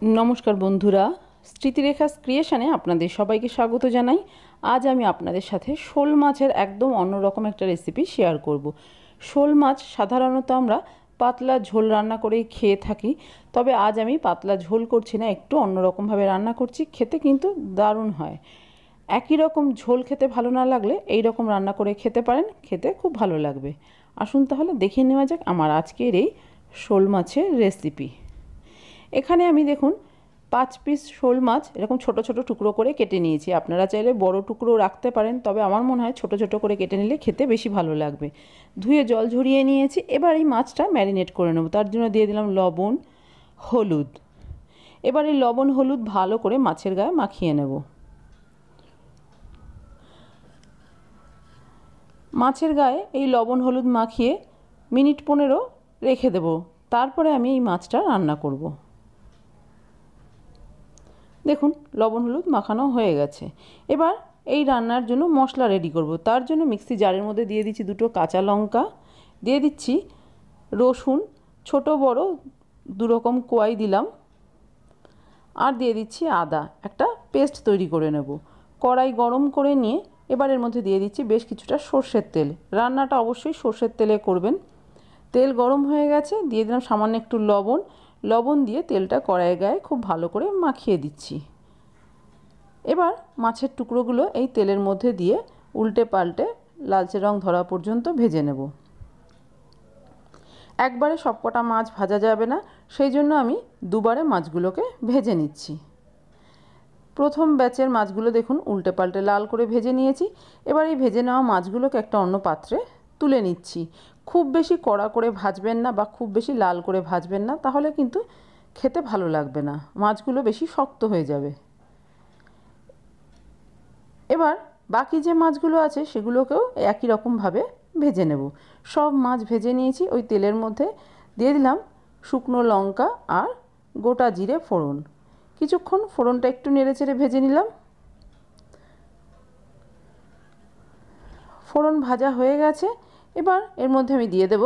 नमस्कार बंधुरा स्मृतिरेखा क्रिएशने आपनादेर सबाइके स्वागत जानाई। आज आमी आपनादेर साथे शोल माछेर एकदम अन्यरकम एकटा रेसिपि शेयर करब। शोल माछ साधारणत आमरा पातला झोल रान्ना करे खेये थाकी, तबे आज आमी पातला झोल करछि ना, एकटु अन्यरकम भावे रान्ना करछि। खेते किन्तु दारुण हय। एकई रकम झोल खेते भालो ना लागले एई रकम रान्ना करे खेते पारेन, खेते खूब भालो लागबे। आसुन ताहले देखिए नेওয়া যাক आमार आजकेर এই शोल माछेर रेसिपि। এখানে আমি দেখুন 5 পিস শোল মাছ এরকম ছোট ছোট টুকরো করে কেটে নিয়েছি। আপনারা চাইলে বড় টুকরো রাখতে পারেন, তবে আমার মনে হয় ছোট ছোট করে কেটে নিলে খেতে বেশি ভালো লাগবে। ধুয়ে জল ঝরিয়ে নিয়েছি। এবার এই মাছটা ম্যারিনেট করে নেব। তার জন্য দিয়ে দিলাম লবণ, হলুদ। এবার এই লবণ হলুদ ভালো করে মাছের গায়ে মাখিয়ে নেব। মাছের গায়ে এই লবণ হলুদ মাখিয়ে মিনিট 15 রেখে দেব। তারপরে আমি এই মাছটা রান্না করব। দেখুন লবণ হলুদ মাখানো হয়ে গেছে। এবার এই রান্নার জন্য মশলা রেডি করব। তার জন্য মিক্সি জারের মধ্যে দিয়ে দিচ্ছি 2টো কাঁচা লঙ্কা, দিয়ে দিচ্ছি রসুন, ছোট বড় 2 রকম কোয়াই দিলাম, আর দিয়ে দিচ্ছি আদা। একটা পেস্ট তৈরি করে নেব। কড়াই গরম করে নিয়ে এবার এর মধ্যে দিয়ে দিচ্ছি বেশ কিছুটা সরষের তেল। রান্নাটা অবশ্যই সরষের তেলে করবেন। তেল গরম হয়ে গেছে, দিয়ে দিলাম সামান্য একটু লবণ। লবণ দিয়ে তেলটা কড়াইয়ের গায়ে খুব ভালো করে মাখিয়ে দিচ্ছি। এবার মাছের টুকরোগুলো এই তেলের মধ্যে দিয়ে উল্টে পাল্টে লালচে রং ধরা পর্যন্ত ভেজে নেব। একবারে সবকটা মাছ ভাজা যাবে না, সেই জন্য আমি দুবারে মাছগুলোকে ভেজে নিচ্ছি। প্রথম ব্যাচের মাছগুলো দেখুন উল্টে পাল্টে লাল করে ভেজে নিয়েছি। এবার এই ভেজে নেওয়া মাছগুলোকে একটা অন্য পাত্রে তুলে নিচ্ছি। খুব বেশি কড়া করে ভাজবেন না বা খুব বেশি লাল করে ভাজবেন না, তাহলে কিন্তু খেতে ভালো লাগবে না, মাছগুলো বেশি শক্ত হয়ে যাবে। এবার বাকি যে মাছগুলো আছে সেগুলোকেও একই রকমভাবে ভেজে নেব। সব মাছ ভেজে নিয়েছি। ওই তেলের মধ্যে দিয়ে দিলাম শুকনো লঙ্কা আর গোটা জিরে ফোড়ন। কিছুক্ষণ ফোড়নটা একটু নেড়েচেড়ে ভেজে নিলাম। ফোড়ন ভাজা হয়ে গেছে। এবার এর মধ্যে আমি দিয়ে দেব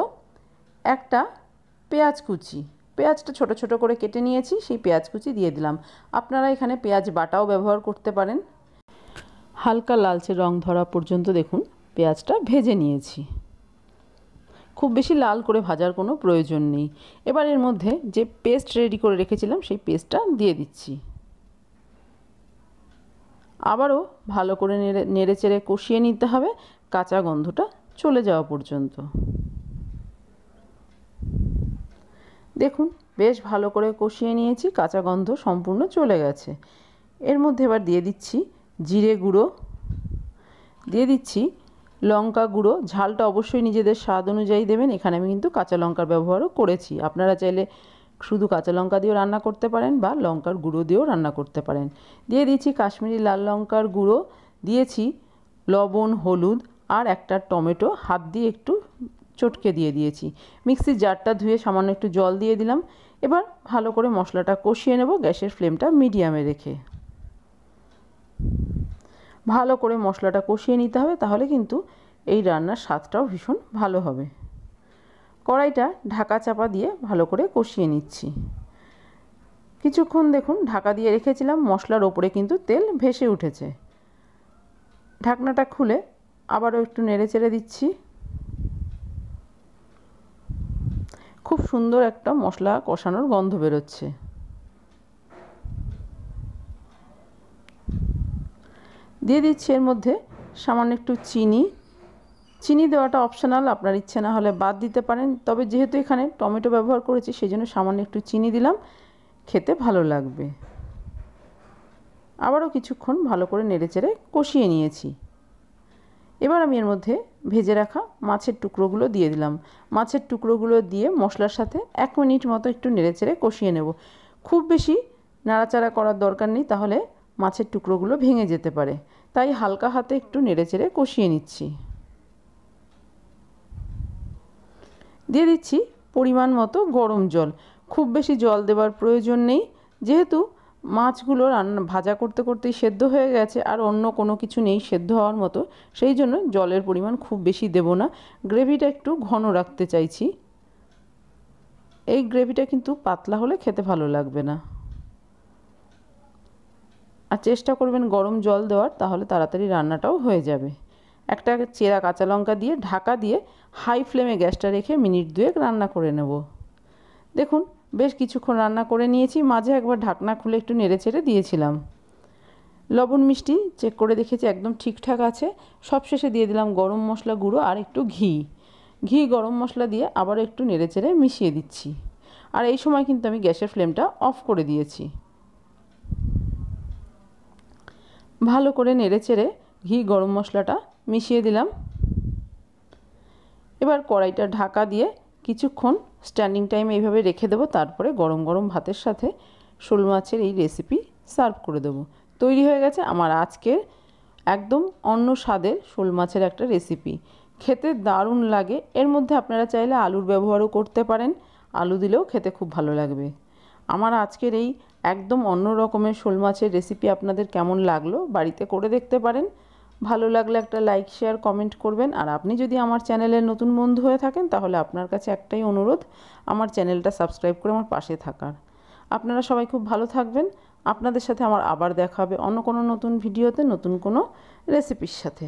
একটা পেঁয়াজ কুচি। পেঁয়াজটা ছোট ছোট করে কেটে নিয়েছি, সেই পেঁয়াজ কুচি দিয়ে দিলাম। আপনারা এখানে পেঁয়াজ বাটাও ব্যবহার করতে পারেন। হালকা লালচে রং ধরা পর্যন্ত দেখুন পেঁয়াজটা ভেজে নিয়েছি। খুব বেশি লাল করে ভাজার কোনো প্রয়োজন নেই। এবার এর মধ্যে যে পেস্ট রেডি করে রেখেছিলাম সেই পেস্টটা দিয়ে দিচ্ছি। আবারও ভালো করে নেড়েচেড়ে কষিয়ে নিতে হবে কাঁচা গন্ধটা চলে যাওয়া পর্যন্ত। দেখুন বেশ ভালো করে কষিয়ে নিয়েছি, কাঁচা গন্ধ সম্পূর্ণ চলে গেছে। এর মধ্যে এবার দিয়ে দিচ্ছি জিরে গুঁড়ো, দিয়ে দিচ্ছি লঙ্কা গুঁড়ো। ঝালটা অবশ্যই নিজেদের স্বাদ অনুযায়ী দেবেন। এখানে আমি কিন্তু কাঁচা লঙ্কার ব্যবহারও করেছি। আপনারা চাইলে শুধু কাঁচা লঙ্কা দিয়েও রান্না করতে পারেন বা লঙ্কার গুঁড়ো দিয়েও রান্না করতে পারেন। দিয়ে দিচ্ছি কাশ্মীরি লাল লঙ্কার গুঁড়ো, দিয়েছি লবণ হলুদ আর একটা টমেটো হাত দিয়ে একটু চটকে দিয়ে দিয়েছি। মিক্সির জারটা ধুয়ে সামান্য একটু জল দিয়ে দিলাম। এবার ভালো করে মশলাটা কষিয়ে নেব গ্যাসের ফ্লেমটা মিডিয়ামে রেখে। ভালো করে মশলাটা কষিয়ে নিতে হবে, তাহলে কিন্তু এই রান্নার স্বাদটাও ভীষণ ভালো হবে। কড়াইটা ঢাকা চাপা দিয়ে ভালো করে কষিয়ে নিচ্ছি। কিছুক্ষণ দেখুন ঢাকা দিয়ে রেখেছিলাম, মশলার ওপরে কিন্তু তেল ভেসে উঠেছে। ঢাকনাটা খুলে আবারও একটু নেড়েচেড়ে দিচ্ছি। খুব সুন্দর একটা মশলা কষানোর গন্ধ বেরোচ্ছে। দিয়ে দিচ্ছি এর মধ্যে সামান্য একটু চিনি। চিনি দেওয়াটা অপশনাল, আপনার ইচ্ছে না হলে বাদ দিতে পারেন, তবে যেহেতু এখানে টমেটো ব্যবহার করেছি সেই জন্য সামান্য একটু চিনি দিলাম, খেতে ভালো লাগবে। আবারও কিছুক্ষণ ভালো করে নেড়েচেড়ে কষিয়ে নিয়েছি। এবার আমি এর মধ্যে ভেজে রাখা মাছের টুকরোগুলো দিয়ে দিলাম। মাছের টুকরোগুলো দিয়ে মশলার সাথে 1 মিনিট মতো একটু নেড়েচেড়ে কষিয়ে নেব। খুব বেশি নাড়াচাড়া করার দরকার নেই, তাহলে মাছের টুকরোগুলো ভেঙে যেতে পারে। তাই হালকা হাতে একটু নেড়েচেড়ে কষিয়ে নিচ্ছি। দিয়ে দিচ্ছি পরিমাণ মতো গরম জল। খুব বেশি জল দেওয়ার প্রয়োজন নেই, যেহেতু মাছগুলো রান্না ভাজা করতে করতেই সেদ্ধ হয়ে গেছে আর অন্য কোনো কিছু নেই সেদ্ধ হওয়ার মতো, সেই জন্য জলের পরিমাণ খুব বেশি দেব না। গ্রেভিটা একটু ঘন রাখতে চাইছি। এই গ্রেভিটা কিন্তু পাতলা হলে খেতে ভালো লাগবে না। আর চেষ্টা করবেন গরম জল দেওয়ার, তাহলে তাড়াতাড়ি রান্নাটাও হয়ে যাবে। একটা চেরা কাঁচা লঙ্কা দিয়ে ঢাকা দিয়ে হাই ফ্লেমে গ্যাসটা রেখে মিনিট 2 রান্না করে নেব। দেখুন বেশ কিছুক্ষণ রান্না করে নিয়েছি, মাঝে একবার ঢাকনা খুলে একটু নেড়েচেড়ে দিয়েছিলাম। লবণ মিষ্টি চেক করে দেখেছি একদম ঠিকঠাক আছে। সবশেষে দিয়ে দিলাম গরম মশলা গুঁড়ো আর একটু ঘি গরম মশলা দিয়ে আবার একটু নেড়েচেড়ে মিশিয়ে দিচ্ছি। আর এই সময় কিন্তু আমি গ্যাসের ফ্লেমটা অফ করে দিয়েছি। ভালো করে নেড়েচেড়ে ঘি গরম মশলাটা মিশিয়ে দিলাম। এবার কড়াইটা ঢাকা দিয়ে কিছুক্ষণ স্ট্যান্ডিং টাইমে এইভাবে রেখে দেবো, তারপরে গরম গরম ভাতের সাথে শোল মাছের এই রেসিপি সার্ভ করে দেবো। তৈরি হয়ে গেছে আমার আজকের একদম অন্য স্বাদের শোল মাছের একটা রেসিপি। খেতে দারুণ লাগে। এর মধ্যে আপনারা চাইলে আলুর ব্যবহারও করতে পারেন, আলু দিলেও খেতে খুব ভালো লাগবে। আমার আজকের এই একদম অন্য রকমের শোল মাছের রেসিপি আপনাদের কেমন লাগলো বাড়িতে করে দেখতে পারেন। ভালো লাগলে একটা লাইক শেয়ার কমেন্ট করবেন। আর আপনি যদি আমার চ্যানেলের নতুন বন্ধু হয়ে থাকেন তাহলে আপনার কাছে একটাই অনুরোধ, আমার চ্যানেলটা সাবস্ক্রাইব করে আমার পাশে থাকার। আপনারা সবাই খুব ভালো থাকবেন। আপনাদের সাথে আমার আবার দেখা হবে অন্য কোনো নতুন ভিডিওতে নতুন কোনো রেসিপির সাথে।